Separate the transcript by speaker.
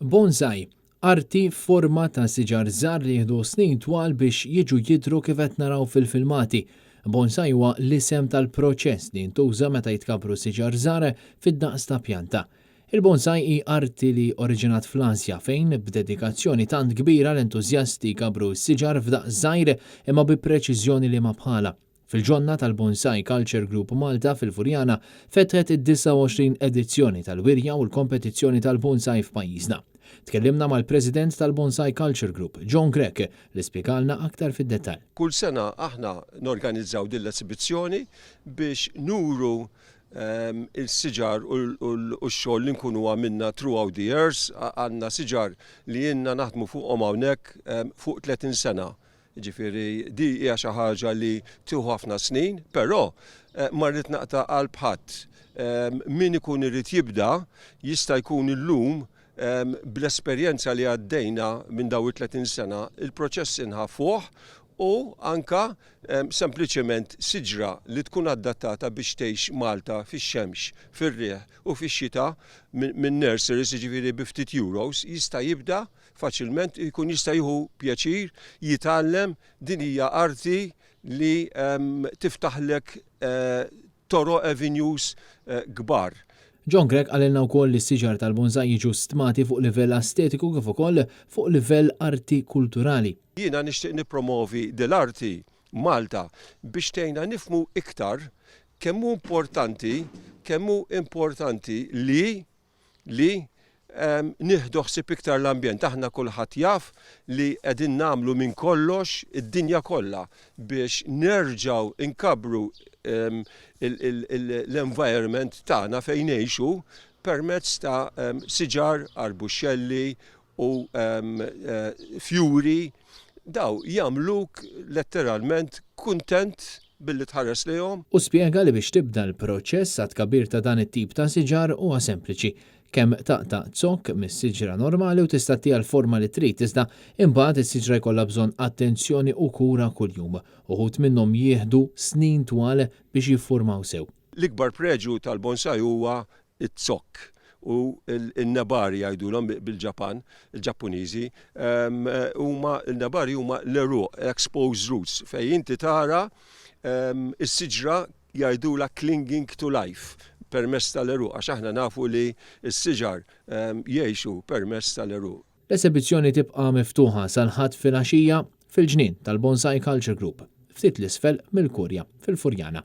Speaker 1: Bonsai, arti forma ta' siġar żgħar li jieħdu snin twal biex jiġu jidhru kif qed naraw fil-filmati. Bonsai huwa l-isem tal-proċess li jintuża meta jitkabru siġar żgħar fid-daqs ta' pjanta. Il-bonsai hi arti li oriġinat fl-Asja fejn b'dedikazzjoni tant kbira l-entużjasti kabru s-siġar f'daqs żgħir imma bi preċiżjoni li ma bħala. Fil-ġonna tal-Bonsai Culture Group Malta fil-Furjana fetħet id-29 edizzjoni tal-wirja u l-kompetizzjoni tal-bonsai f'pajjiżna. Tkellimna mal-President tal-Bonsai Culture Group, John Grech, li spjegalna aktar fid-dettall.
Speaker 2: Kull sena aħna norganizzaw din l-esibizzjoni biex nuru il-siġar u x-xogħol li nkunu għamilna throughout the years. Għandna siġar li jenna naħdmu fuqhom hawnhekk fuq 30 sena. Ġifieri di hija xi ħaġa li tieħu ħafna snin, però ma rrid naqta' qalb ħadd. Min ikun irid jibda jista' jkun illum bl-esperjenza li għaddejna minn daw 30 sena, il-proċess inħafuh u anka sempliċement siġra li tkun adattata biex tgħix Malta fix-xemx, fir-rieħ u fix-xita minn nurseries jiġifieri bi ftit euros jista' jibda faċilment jkun jista' jieħu pjaċir jitgħallem din hija arti li tiftaħlek toroq avenues kbar.
Speaker 1: John Grech għalilna wkoll li s-siġar tal-bonsai jiġu stmati fuq livell estetiku kif ukoll fuq livell arti kulturali.
Speaker 2: Jiena nixtieq nippromovi dil-arti Malta biex tgħinna nifhmu iktar kemm hu importanti li nieħdu ħsieb iktar l-ambjent. Aħna kulħadd jaf li qegħdin nagħmlu minn kollox id-dinja kollha biex nerġgħu inkabru l-environment tagħna fejn ngħixu permezz ta' siġar, arbuxxelli u fjuri. Daw jagħmluk letteralment kuntent billi tħares lejhom.
Speaker 1: U spjega li biex tibda l-proċess għat kabir ta' dan it-tip ta' siġar huwa sempliċi. Kemm taqta' zokk mis-siġra normali u tista' tija l-forma li trid iżda imbagħad is-siġra jkollha bżonn attenzjoni u kura kuljum. Uħud minnhom jieħdu snin twal biex jiffurmaw sew.
Speaker 2: L-ikbar preġu tal-bonsai huwa it-zokk u n-nabari jgħidulhom bil-Ġapan, il-Ġappuniżi, il-nabari huma l-eruq, exposed roots, fejn inti tara is-siġra jgħidula clinging to life permezz tal-eruq, għax aħna nafu li s-siġar jgħixu permezz tal-eruq.
Speaker 1: L-esibizzjoni tibqa' miftuħa sal-ħadd fil-għaxija fil-ġnien tal-Bonsai Culture Group, ftit l-isfel mill-Kurja fil-Furjana.